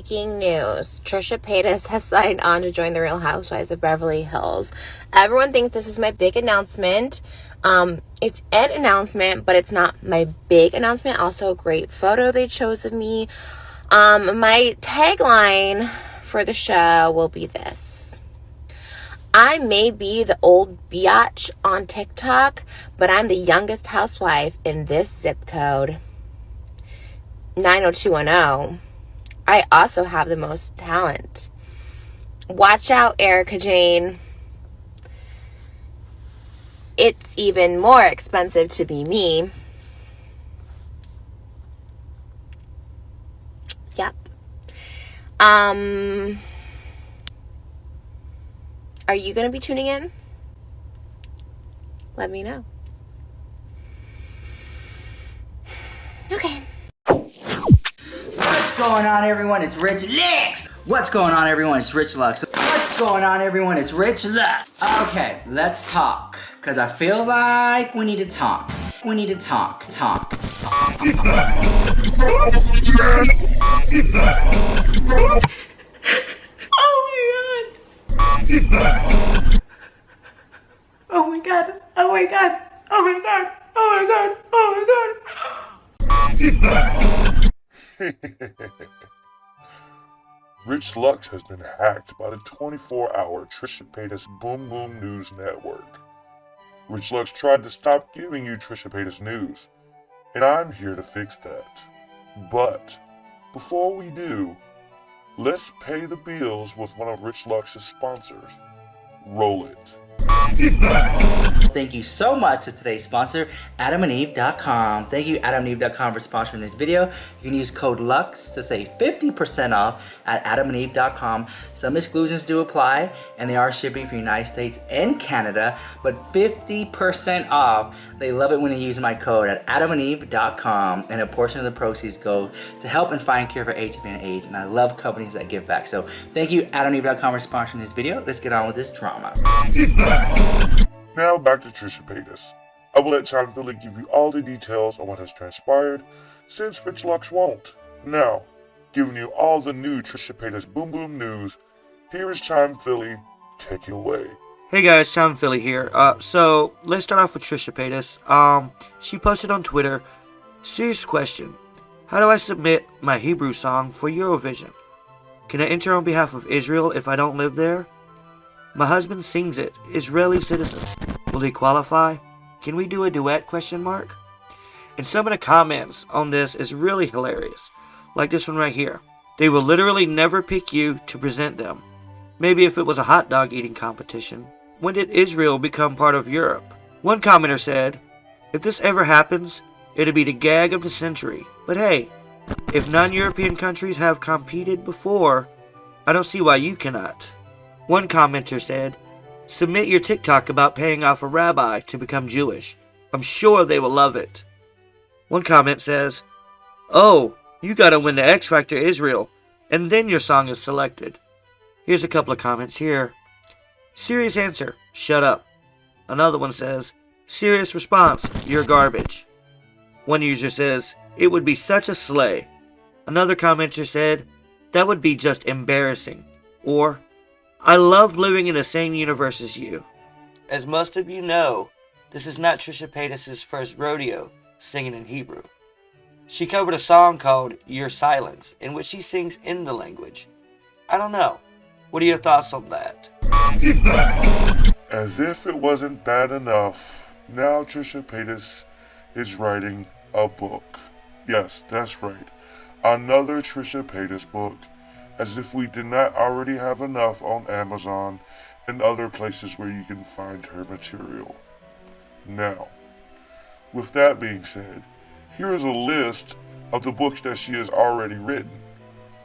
breaking news. Trisha Paytas has signed on to join the Real Housewives of Beverly Hills. Everyone thinks this is my big announcement. It's an announcement, but it's not my big announcement. Also a great photo they chose of me. My tagline for the show will be this: I may be the old biatch on TikTok, but I'm the youngest housewife in this zip code, 90210. I also have the most talent. Watch out, Erica Jane. It's even more expensive to be me. Yep. Are you going to be tuning in? Let me know. Okay. What's going on, everyone? It's Rich Lux. What's going on, everyone? It's Rich Lux. What's going on, everyone? It's Rich Lux. Okay, let's talk. Because I feel like we need to talk. We need to talk. Oh my god. Oh my god. Oh my god. Oh my god. Oh my god. Rich Lux has been hacked by the 24-hour Trisha Paytas Boom Boom News Network. Rich Lux tried to stop giving you Trisha Paytas news, and I'm here to fix that. But before we do, let's pay the bills with one of Rich Lux's sponsors. Roll it. Thank you so much to today's sponsor, adamandeve.com. Thank you, adamandeve.com, for sponsoring this video. You can use code LUX to save 50% off at adamandeve.com. Some exclusions do apply, and they are shipping for the United States and Canada, but 50% off. They love it when they use my code at adamandeve.com, and a portion of the proceeds go to help and find cure for HIV and AIDS, and I love companies that give back. So thank you, adamandeve.com, for sponsoring this video. Let's get on with this drama. Now back to Trisha Paytas. I will let Chime Philly give you all the details on what has transpired, since Rich Lux won't. Now, giving you all the new Trisha Paytas Boom Boom news, here is Chime Philly. Take it away. Hey guys, Chime Philly here. So let's start off with Trisha Paytas. She posted on Twitter, serious question: how do I submit my Hebrew song for Eurovision? Can I enter on behalf of Israel if I don't live there? My husband sings it, Israeli citizen. Will he qualify? Can we do a duet, ? And some of the comments on this is really hilarious. Like this one right here. They will literally never pick you to present them. Maybe if it was a hot dog eating competition. When did Israel become part of Europe? One commenter said, if this ever happens, it'll be the gag of the century. But hey, if non-European countries have competed before, I don't see why you cannot. One commenter said, submit your TikTok about paying off a rabbi to become Jewish. I'm sure they will love it. One comment says, oh, you gotta win the X Factor Israel, and then your song is selected. Here's a couple of comments here. Serious answer, shut up. Another one says, serious response, you're garbage. One user says, it would be such a slay. Another commenter said, that would be just embarrassing. Or, I love living in the same universe as you. As most of you know, this is not Trisha Paytas' first rodeo singing in Hebrew. She covered a song called Your Silence, in which she sings in the language. I don't know. What are your thoughts on that? As if it wasn't bad enough, now Trisha Paytas is writing a book. Yes, that's right. Another Trisha Paytas book. As if we did not already have enough on Amazon and other places where you can find her material. Now, with that being said, here is a list of the books that she has already written.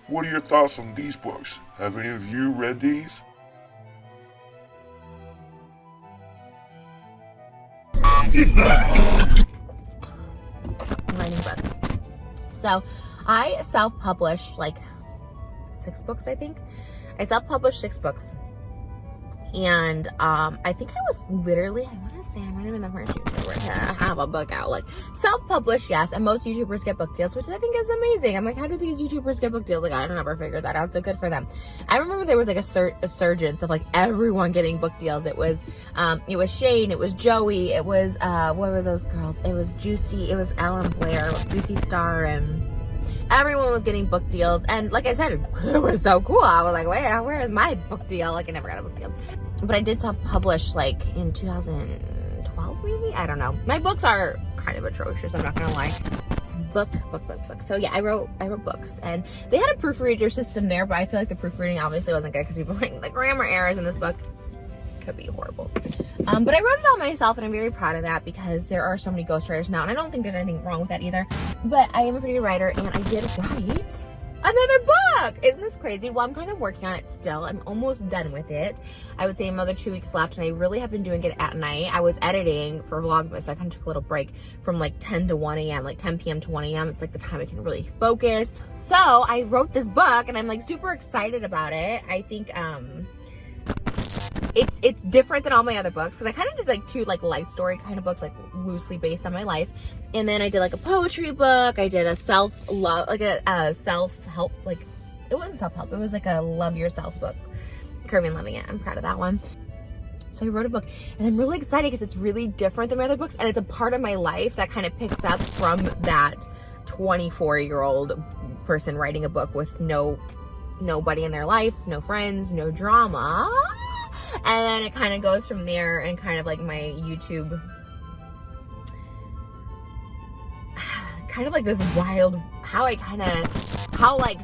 What are your thoughts on these books? Have any of you read these? Writing books. So I self-published like 6 books, I think. I self-published 6 books. And I think I was literally, I want to say I might have been the first YouTuber to have a book out. Like, self-published, yes, and most YouTubers get book deals, which I think is amazing. I'm like, how do these YouTubers get book deals? Like, I don't ever figure that out, so good for them. I remember there was like a surge of like everyone getting book deals. It was Shane, it was Joey, it was what were those girls? It was Juicy, it was Ellen Blair, Juicy Star, and everyone was getting book deals. And like I said, it was so cool. I was like, wait, where is my book deal? Like, I never got a book deal, but I did self-publish like in 2012 maybe. I don't know. My books are kind of atrocious, I'm not gonna lie. Book. So yeah, I wrote books, and they had a proofreader system there, but I feel like the proofreading obviously wasn't good because people like the grammar errors in this book could be horrible. But I wrote it all myself, and I'm very proud of that because there are so many ghostwriters now, and I don't think there's anything wrong with that either. But I am a pretty good writer, and I did write another book. Isn't this crazy? Well, I'm kind of working on it still. I'm almost done with it. I would say another 2 weeks left, and I really have been doing it at night. I was editing for Vlogmas, so I kind of took a little break from like 10 to 1 a.m., like 10 p.m. to 1 a.m. It's like the time I can really focus. So I wrote this book, and I'm like super excited about it. I think it's different than all my other books because I kind of did like 2 like life story kind of books, like loosely based on my life, and then I did like a poetry book. I did a self-love, like a self-help, like it wasn't self-help, it was like a love yourself book. Curvy and Loving It. I'm proud of that one. So I wrote a book, and I'm really excited because it's really different than my other books, and it's a part of my life that kind of picks up from that 24-year-old person writing a book with nobody in their life, no friends, no drama. And then it kind of goes from there, and kind of like my YouTube, kind of like this wild, how like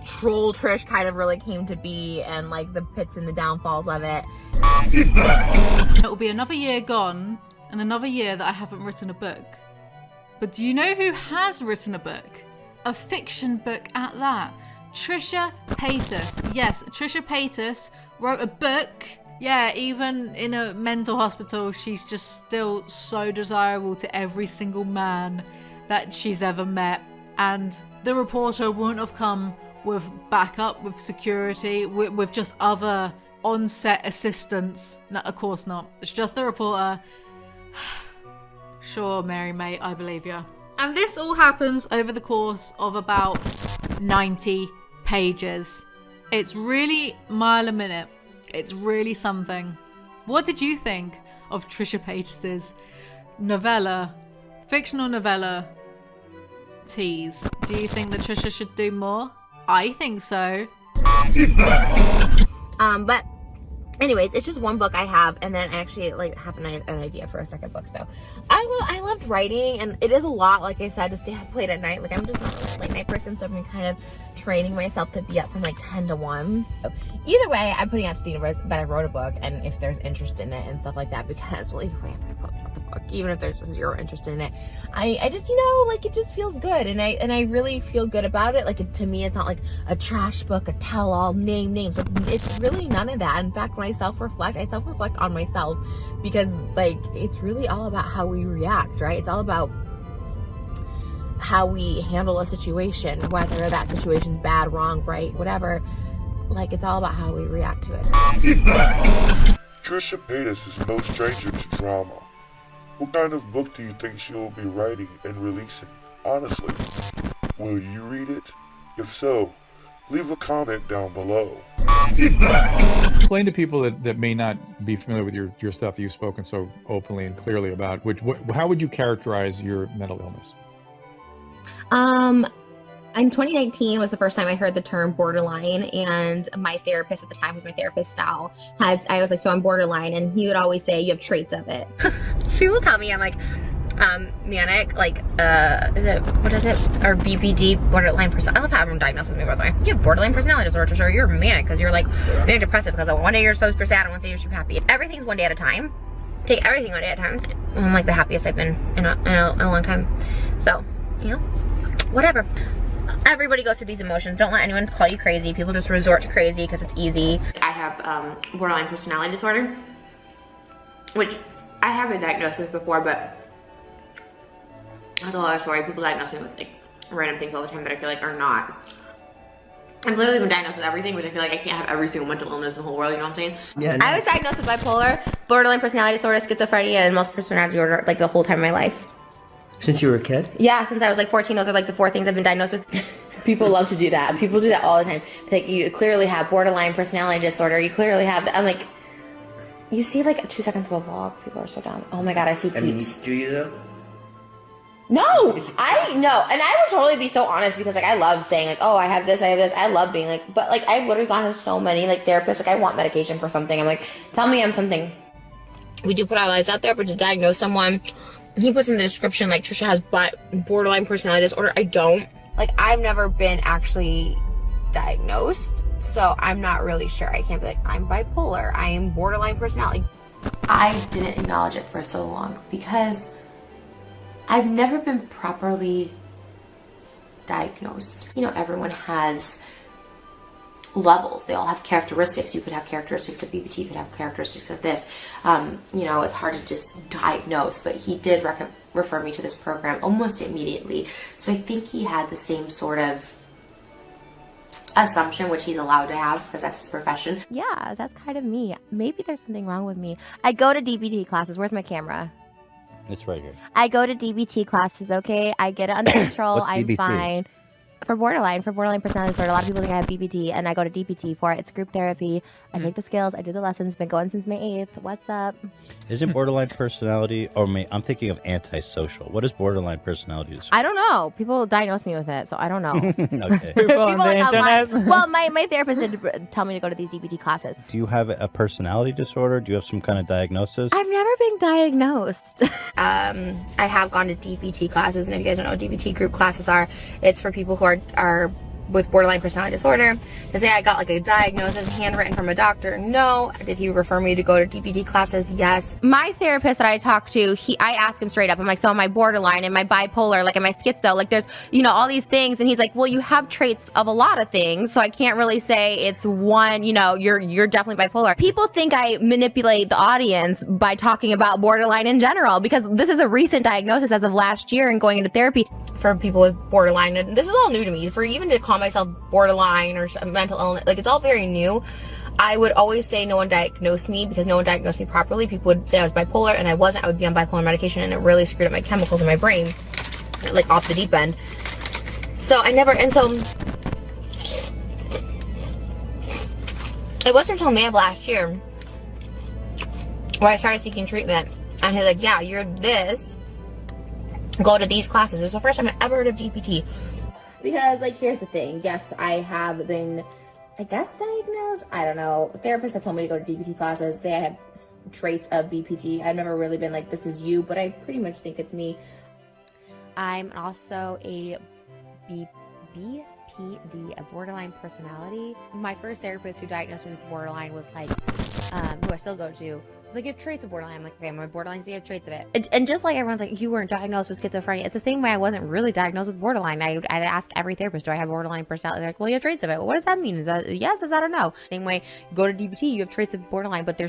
troll Trish kind of really came to be, and like the pits and the downfalls of it. It will be another year gone, and another year that I haven't written a book. But do you know who has written a book? A fiction book at that. Trisha Paytas. Yes, Trisha Paytas wrote a book. Yeah, even in a mental hospital, she's just still so desirable to every single man that she's ever met. And the reporter wouldn't have come with backup, with security, with just other on-set assistants. No, of course not. It's just the reporter. Sure, Mary mate, I believe you. And this all happens over the course of about 90 pages. It's really mile a minute. It's really something. What did you think of Trisha Paytas' novella, fictional novella, Tease? Do you think that Trisha should do more? I think so. But anyways, it's just one book I have, and then I actually like have an idea for a second book. So I loved writing, and it is a lot, like I said, to stay up late at night. Like, I'm just not really a late night person, so I've been kind of training myself to be up from like 10 to 1. So either way, I'm putting out to the universe that I wrote a book, and if there's interest in it and stuff like that, because, well, either way, I'm gonna put out the book, even if there's zero interest in it. I just, you know, like, it just feels good, and I really feel good about it. Like, to me, it's not like a trash book, a tell-all, names. Like, it's really none of that. In fact, when I self-reflect on myself, because, like, it's really all about how we react, right? It's all about how we handle a situation, whether that situation's bad, wrong, right, whatever. Like, it's all about how we react to it. Trisha Paytas is no stranger to drama. What kind of book do you think she will be writing and releasing? Honestly, will you read it? If so, leave a comment down below. Explain to people that may not be familiar with your stuff that you've spoken so openly and clearly about, how would you characterize your mental illness? In 2019 was the first time I heard the term borderline, and my therapist at the time, who's my therapist now, I was like, so I'm borderline, and he would always say, you have traits of it. She will tell me I'm like, manic, like, what is it? Or BPD, borderline person. I love how everyone diagnosed with me, by the way. You have borderline personality disorder, Trisha. You're manic because you're like manic depressive because one day you're super sad and one day you're super happy. Everything's one day at a time. Take everything one day at a time. I'm like the happiest I've been in a long time. So, you know, whatever. Everybody goes through these emotions. Don't let anyone call you crazy. People just resort to crazy because it's easy. I have borderline personality disorder, which I have been diagnosed with before, but that's a lot of story. People diagnose me with like random things all the time that I feel like are not. I've literally been diagnosed with everything, but I feel like I can't have every single mental illness in the whole world, you know what I'm saying? Yeah. I was diagnosed with bipolar, borderline personality disorder, schizophrenia, and multiple personality disorder like the whole time of my life. Since you were a kid? Yeah, since I was like 14, those are like the 4 things I've been diagnosed with. People love to do that. People do that all the time. Like, you clearly have borderline personality disorder. You clearly have, I'm like, you see like 2 seconds of a vlog, people are so down. Oh my god, I see peeps. Do you though? No, I know, and I would totally be so honest because like I love saying like, oh, I have this. I love being like, but like I've literally gone to so many like therapists. Like I want medication for something. I'm like, tell me I'm something. We do put our lives out there, but to diagnose someone, he puts in the description like Trisha has borderline personality disorder. I don't. Like I've never been actually diagnosed, so I'm not really sure. I can't be like, I'm bipolar. I am borderline personality. I didn't acknowledge it for so long because I've never been properly diagnosed. You know, everyone has levels. They all have characteristics. You could have characteristics of BPT, you could have characteristics of this. You know, it's hard to just diagnose, but he did refer me to this program almost immediately. So I think he had the same sort of assumption, which he's allowed to have because that's his profession. Yeah, that's kind of me. Maybe there's something wrong with me. I go to DBT classes. Where's my camera? It's right here. I go to DBT classes, okay? I get it under control. I'm DBT? fine. For borderline personality disorder, a lot of people think I have BPD, and I go to DBT for it. It's group therapy. I take the skills. I do the lessons. Been going since May 8th. What's up? Isn't borderline personality, or I'm thinking of antisocial. What is borderline personality disorder? I don't know. People diagnose me with it, so I don't know. Okay. People like online. Well, my therapist did tell me to go to these DBT classes. Do you have a personality disorder? Do you have some kind of diagnosis? I've never been diagnosed. I have gone to DBT classes, and if you guys don't know what DBT group classes are, it's for people who are with borderline personality disorder. To say I got like a diagnosis handwritten from a doctor, no. Did he refer me to go to DBT classes? Yes. My therapist that I talked to, I asked him straight up, I'm like, so am I borderline? Am I bipolar? Like, am I schizo? Like, there's, you know, all these things. And he's like, well, you have traits of a lot of things, so I can't really say it's one, you know, you're definitely bipolar. People think I manipulate the audience by talking about borderline in general, because this is a recent diagnosis as of last year and going into therapy for people with borderline. And this is all new to me. For even to call myself borderline or mental illness, like, it's all very new. I would always say no one diagnosed me because no one diagnosed me properly. People would say I was bipolar, and I wasn't. I would be on bipolar medication, and it really screwed up my chemicals in my brain, like off the deep end. So I never, and so it wasn't until May of last year where I started seeking treatment. And he's like, yeah, you're this. Go to these classes. It was the first time I ever heard of DPT. Because, like, here's the thing. Yes, I have been, I guess, diagnosed. I don't know. Therapists have told me to go to DPT classes, say I have traits of BPT. I've never really been like, this is you, but I pretty much think it's me. I'm also a BPD, a borderline personality. My first therapist who diagnosed me with borderline was like, who I still go to, was like, you have traits of borderline. I'm like, okay, my borderline, so you have traits of it. And just like everyone's like, you weren't diagnosed with schizophrenia. It's the same way I wasn't really diagnosed with borderline. I'd ask every therapist, do I have borderline personality? They're like, well, you have traits of it. Well, what does that mean? Is that yes? Is that a no? Same way, you go to DBT, you have traits of borderline, but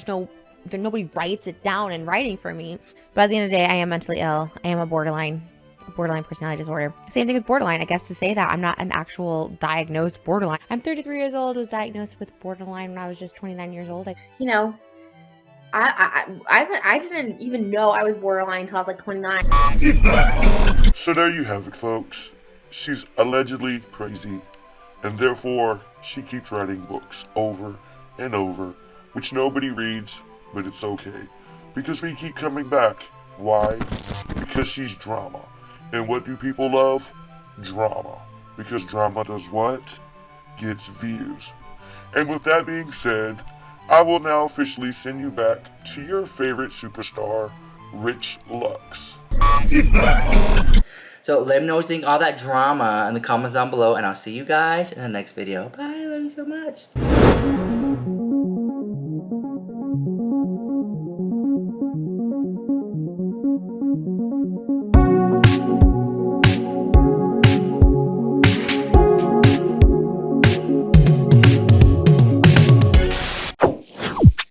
nobody writes it down in writing for me. But at the end of the day, I am mentally ill. I am a borderline personality disorder. Same thing with borderline. I guess to say that I'm not an actual diagnosed borderline. I'm 33 years old, was diagnosed with borderline when I was just 29 years old. I didn't even know I was borderline until I was like 29. So there you have it, folks. She's allegedly crazy, and therefore she keeps writing books over and over, which nobody reads, but it's okay, because we keep coming back. Why? Because she's drama. And what do people love? Drama. Because drama does what? Gets views. And with that being said, I will now officially send you back to your favorite superstar, Rich Lux. So let me know what you think, all that drama in the comments down below, and I'll see you guys in the next video. Bye, love you so much.